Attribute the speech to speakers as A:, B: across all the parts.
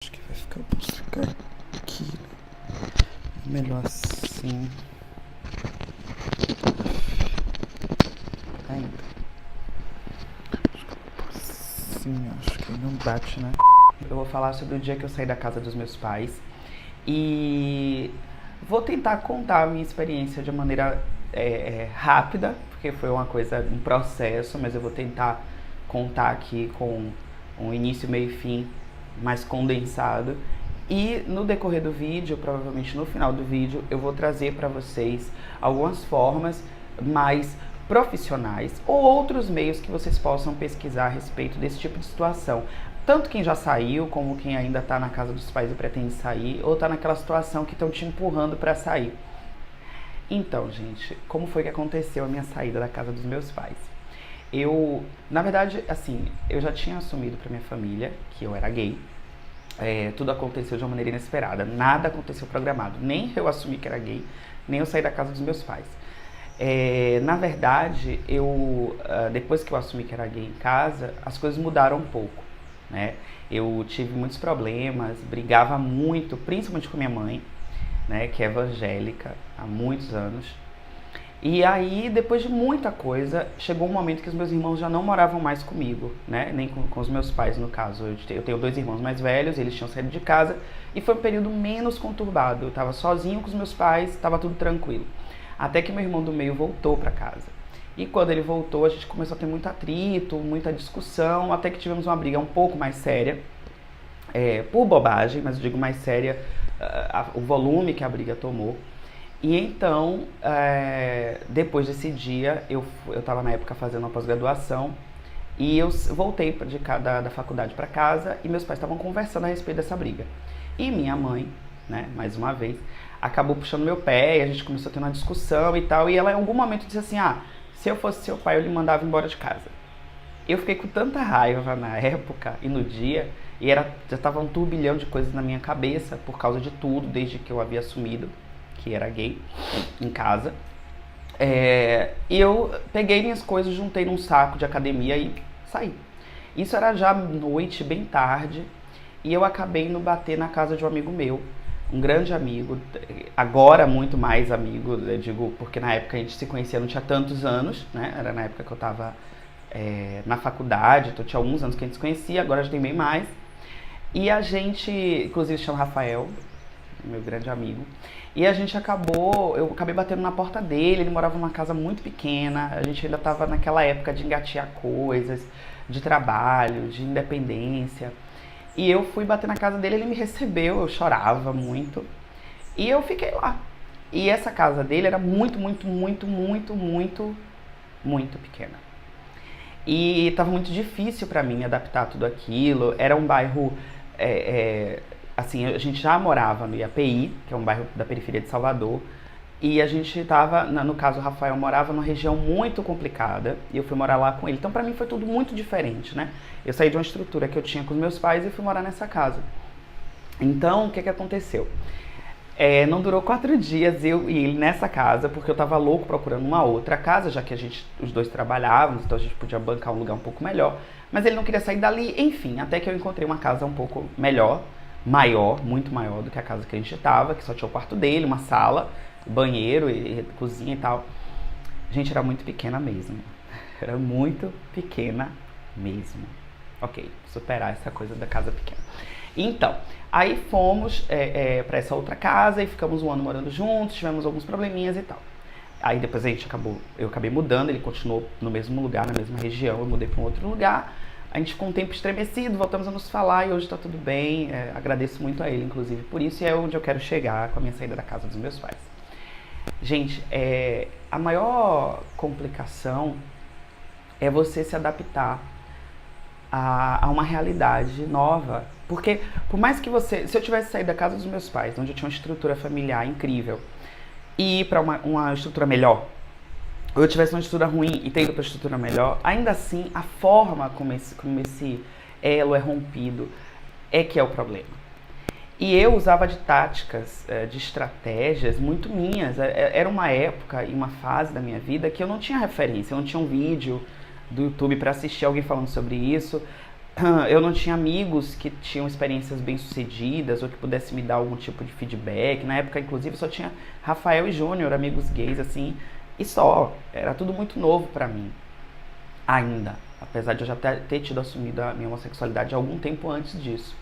A: Acho que vai ficar, posso ficar aqui. É melhor assim. Ainda. Sim, acho que não bate, né? Eu vou falar sobre o dia que eu saí da casa dos meus pais e vou tentar contar a minha experiência de maneira rápida, porque foi um processo, mas eu vou tentar contar aqui com um início, meio e fim mais condensado. E no decorrer do vídeo, provavelmente no final do vídeo, eu vou trazer para vocês algumas formas mais profissionais ou outros meios que vocês possam pesquisar a respeito desse tipo de situação. Tanto quem já saiu, como quem ainda está na casa dos pais e pretende sair, ou está naquela situação que estão te empurrando para sair. Então, gente, como foi que aconteceu a minha saída da casa dos meus pais? Na verdade, assim, eu já tinha assumido para minha família que eu era gay. Tudo aconteceu de uma maneira inesperada, nada aconteceu programado, nem eu assumi que era gay, nem eu saí da casa dos meus pais. Na verdade, depois que eu assumi que era gay em casa, as coisas mudaram um pouco, né? Eu tive muitos problemas, brigava muito, principalmente com minha mãe, né, que é evangélica há muitos anos. E aí, depois de muita coisa, chegou um momento que os meus irmãos já não moravam mais comigo, né? Nem com os meus pais, no caso. Eu tenho 2 irmãos mais velhos, eles tinham saído de casa e foi um período menos conturbado. Eu estava sozinho com os meus pais, estava tudo tranquilo. Até que meu irmão do meio voltou para casa. E quando ele voltou, a gente começou a ter muito atrito, muita discussão, até que tivemos uma briga um pouco mais séria, por bobagem, mas eu digo mais séria, o volume que a briga tomou. E então, depois desse dia, eu estava na época fazendo uma pós-graduação e eu voltei da faculdade para casa e meus pais estavam conversando a respeito dessa briga. E minha mãe, né, mais uma vez, acabou puxando meu pé e a gente começou a ter uma discussão e tal. E ela em algum momento disse assim, se eu fosse seu pai eu lhe mandava embora de casa. Eu fiquei com tanta raiva na época e no dia, e já estava um turbilhão de coisas na minha cabeça por causa de tudo, desde que eu havia assumido que era gay, em casa. E eu peguei minhas coisas, juntei num saco de academia e saí. Isso era já noite, bem tarde, e eu acabei indo bater na casa de um amigo meu, um grande amigo, agora muito mais amigo, eu digo, porque na época a gente se conhecia, não tinha tantos anos, né? Era na época que eu estava na faculdade, então tinha alguns anos que a gente se conhecia, agora já tem bem mais. E a gente, inclusive chama Rafael, meu grande amigo, e eu acabei batendo na porta dele, ele morava numa casa muito pequena, a gente ainda estava naquela época de engatear coisas, de trabalho, de independência, e eu fui bater na casa dele, ele me recebeu, eu chorava muito, e eu fiquei lá. E essa casa dele era muito, muito, muito, muito, muito, muito pequena. E estava muito difícil para mim me adaptar a tudo aquilo, era um bairro... assim, a gente já morava no IAPI, que é um bairro da periferia de Salvador, e a gente estava, no caso o Rafael morava numa região muito complicada, e eu fui morar lá com ele. Então pra mim foi tudo muito diferente, né? Eu saí de uma estrutura que eu tinha com os meus pais e fui morar nessa casa. Então, o que aconteceu? Não durou 4 dias eu e ele nessa casa, porque eu tava louco procurando uma outra casa, já que os dois trabalhávamos, então a gente podia bancar um lugar um pouco melhor, mas ele não queria sair dali, enfim, até que eu encontrei uma casa um pouco melhor, maior, muito maior do que a casa que a gente tava, que só tinha o quarto dele, uma sala, banheiro e cozinha e tal. Gente, era muito pequena mesmo. Era muito pequena mesmo. Ok, superar essa coisa da casa pequena. Então, aí fomos para essa outra casa e ficamos um ano morando juntos, tivemos alguns probleminhas e tal. Aí depois eu acabei mudando, ele continuou no mesmo lugar, na mesma região, eu mudei para um outro lugar. A gente ficou um tempo estremecido, voltamos a nos falar e hoje tá tudo bem. Agradeço muito a ele, inclusive, por isso, e é onde eu quero chegar com a minha saída da casa dos meus pais. Gente, a maior complicação é você se adaptar a uma realidade nova. Porque, por mais que se eu tivesse saído da casa dos meus pais, onde eu tinha uma estrutura familiar incrível, e ir para uma estrutura melhor, ou eu tivesse uma estrutura ruim e ter ido para uma estrutura melhor, ainda assim, a forma como esse elo é rompido é que é o problema. E eu usava de táticas, de estratégias muito minhas. Era uma época e uma fase da minha vida que eu não tinha referência, eu não tinha um vídeo do YouTube para assistir alguém falando sobre isso. eu não tinha amigos que tinham experiências bem-sucedidas ou que pudessem me dar algum tipo de feedback. Na época, inclusive, só tinha Rafael e Júnior, amigos gays, assim, e só. Era tudo muito novo pra mim, ainda. Apesar de eu já ter tido assumido a minha homossexualidade algum tempo antes disso.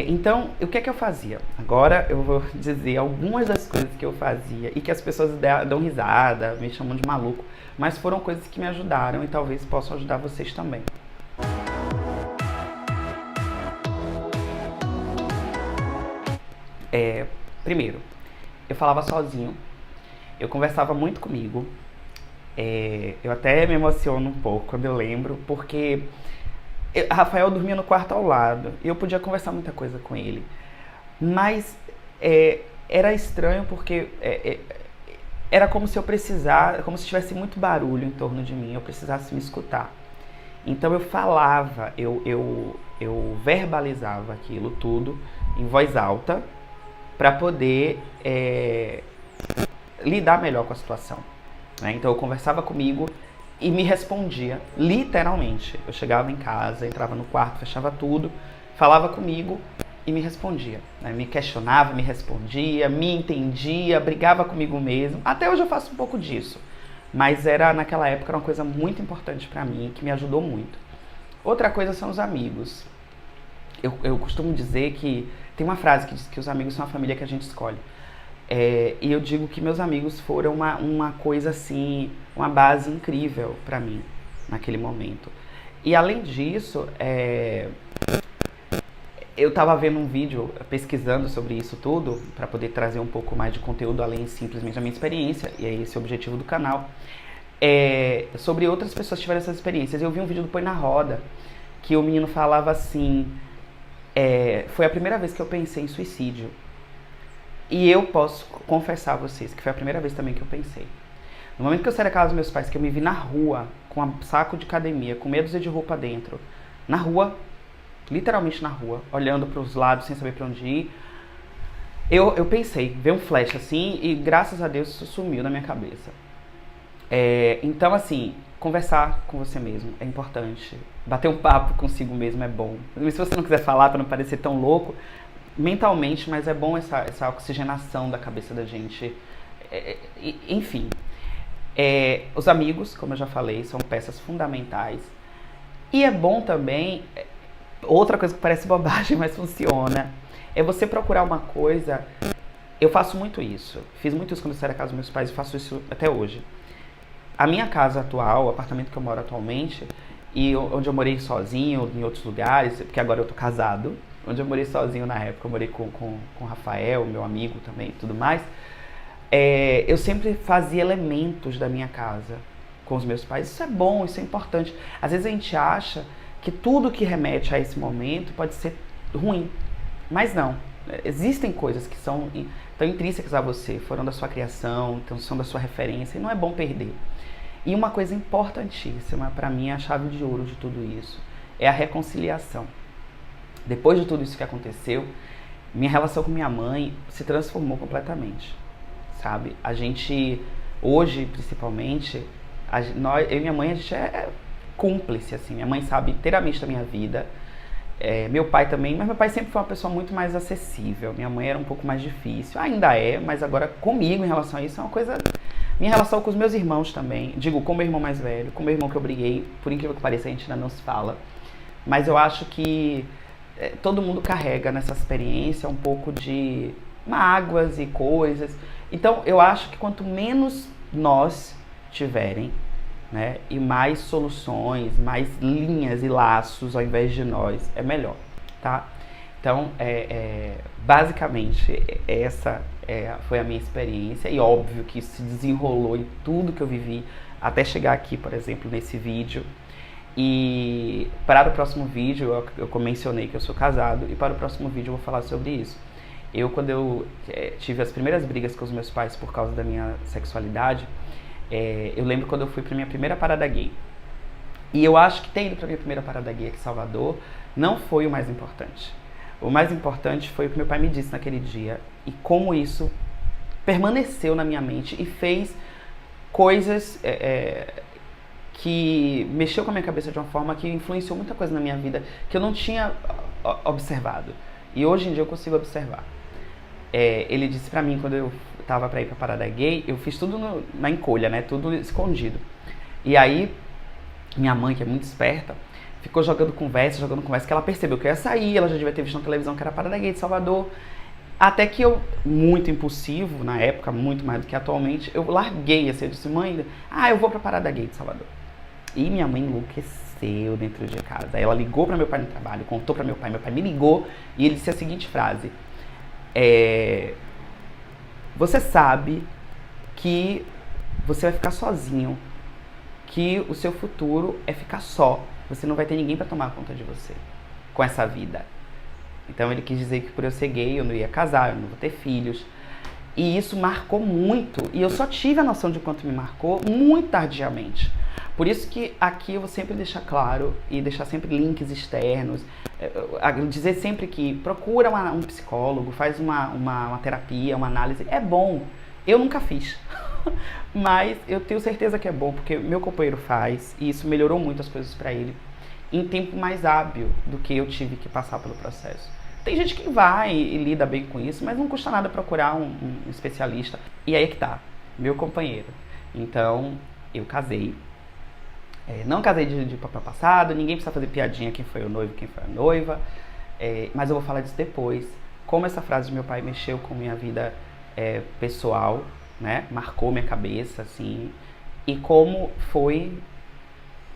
A: Então, o que é que eu fazia? Agora eu vou dizer algumas das coisas que eu fazia e que as pessoas dão risada, me chamam de maluco, mas foram coisas que me ajudaram e talvez possam ajudar vocês também. Primeiro, eu falava sozinho, eu conversava muito comigo, eu até me emociono um pouco quando eu lembro, porque Rafael dormia no quarto ao lado e eu podia conversar muita coisa com ele, mas era estranho porque era como se eu precisasse, como se tivesse muito barulho em torno de mim, eu precisasse me escutar. Então eu falava, eu verbalizava aquilo tudo em voz alta para poder lidar melhor com a situação, né? Então eu conversava comigo e me respondia, literalmente. Eu chegava em casa, entrava no quarto, fechava tudo, falava comigo e me respondia, né? Me questionava, me respondia, me entendia, brigava comigo mesmo. Até hoje eu faço um pouco disso, mas naquela época era uma coisa muito importante pra mim, que me ajudou muito. Outra coisa são os amigos. Eu costumo dizer que tem uma frase que diz que os amigos são a família que a gente escolhe. E eu digo que meus amigos foram uma coisa assim, uma base incrível pra mim naquele momento. E além disso, eu tava vendo um vídeo, pesquisando sobre isso tudo, pra poder trazer um pouco mais de conteúdo além simplesmente da minha experiência, e é esse o objetivo do canal, sobre outras pessoas que tiveram essas experiências. Eu vi um vídeo do Põe na Roda, que o menino falava assim, foi a primeira vez que eu pensei em suicídio. E eu posso confessar a vocês que foi a primeira vez também que eu pensei. No momento que eu saí da casa dos meus pais, que eu me vi na rua, com um saco de academia, com meia dúzia de roupa dentro, na rua, literalmente na rua, olhando para os lados sem saber para onde ir, eu pensei, veio um flash assim, e graças a Deus isso sumiu na minha cabeça. Então assim, conversar com você mesmo é importante, bater um papo consigo mesmo é bom. E se você não quiser falar para não parecer tão louco, mentalmente, mas é bom essa oxigenação da cabeça da gente. Enfim, os amigos, como eu já falei, são peças fundamentais. E é bom também, outra coisa que parece bobagem, mas funciona, é você procurar uma coisa. Eu faço muito isso, fiz muito isso quando eu saí da casa dos meus pais e faço isso até hoje. A minha casa atual, o apartamento que eu moro atualmente, e onde eu morei sozinho, em outros lugares, porque agora eu tô casado, onde eu morei sozinho na época, eu morei com o Rafael, meu amigo também e tudo mais, eu sempre fazia elementos da minha casa com os meus pais. Isso é bom, isso é importante. Às vezes a gente acha que tudo que remete a esse momento pode ser ruim, mas não. Existem coisas que são tão intrínsecas a você, foram da sua criação, então são da sua referência, e não é bom perder. E uma coisa importantíssima, para mim, é a chave de ouro de tudo isso, é a reconciliação. Depois de tudo isso que aconteceu, minha relação com minha mãe se transformou completamente, sabe? A gente, hoje principalmente, eu e minha mãe, a gente é cúmplice, assim. Minha mãe sabe inteiramente da minha vida, meu pai também, mas meu pai sempre foi uma pessoa muito mais acessível. Minha mãe era um pouco mais difícil, ainda é, mas agora comigo em relação a isso é uma coisa... Minha relação com os meus irmãos também, digo, com meu irmão mais velho, com meu irmão que eu briguei, por incrível que pareça, a gente ainda não se fala, mas eu acho que todo mundo carrega nessa experiência um pouco de mágoas e coisas. Então eu acho que quanto menos nós tiverem, né, e mais soluções, mais linhas e laços ao invés de nós, é melhor, tá? Então, basicamente, essa foi a minha experiência, e óbvio que isso se desenrolou em tudo que eu vivi até chegar aqui, por exemplo, nesse vídeo. E para o próximo vídeo, eu mencionei que eu sou casado, e para o próximo vídeo eu vou falar sobre isso. Quando eu tive as primeiras brigas com os meus pais por causa da minha sexualidade, eu lembro quando eu fui para minha primeira parada gay. E eu acho que ter ido para minha primeira parada gay aqui em Salvador não foi o mais importante. O mais importante foi o que meu pai me disse naquele dia, e como isso permaneceu na minha mente e fez coisas que mexeu com a minha cabeça de uma forma que influenciou muita coisa na minha vida que eu não tinha observado. E hoje em dia eu consigo observar. Ele disse pra mim, quando eu tava pra ir pra parada gay, eu fiz tudo na encolha, né? Tudo escondido. E aí, minha mãe, que é muito esperta, ficou jogando conversa, que ela percebeu que eu ia sair, ela já devia ter visto na televisão que era a parada gay de Salvador. Até que eu, muito impulsivo, na época, muito mais do que atualmente, eu larguei, assim, eu disse, mãe, eu vou pra parada gay de Salvador. E minha mãe enlouqueceu dentro de casa. Aí ela ligou pra meu pai no trabalho, contou pra meu pai me ligou, e ele disse a seguinte frase: você sabe que você vai ficar sozinho, que o seu futuro é ficar só, você não vai ter ninguém pra tomar conta de você, com essa vida. Então ele quis dizer que por eu ser gay, eu não ia casar, eu não vou ter filhos. E isso marcou muito, e eu só tive a noção de quanto me marcou muito tardiamente. Por isso que aqui eu vou sempre deixar claro e deixar sempre links externos, dizer sempre que procura um psicólogo, faz uma terapia, uma análise, é bom. Eu nunca fiz, mas eu tenho certeza que é bom, porque meu companheiro faz, e isso melhorou muito as coisas pra ele, em tempo mais hábil do que eu tive que passar pelo processo. Tem gente que vai e lida bem com isso, mas não custa nada procurar um especialista. E aí é que tá, meu companheiro. Então, eu casei. Não casei de papel passado, ninguém precisa fazer piadinha quem foi o noivo, quem foi a noiva. Mas eu vou falar disso depois. Como essa frase de meu pai mexeu com minha vida pessoal, né? Marcou minha cabeça, assim. E como foi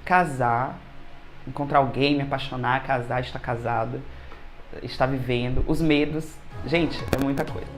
A: casar, encontrar alguém, me apaixonar, casar, estar casado, estar vivendo, os medos. Gente, é muita coisa.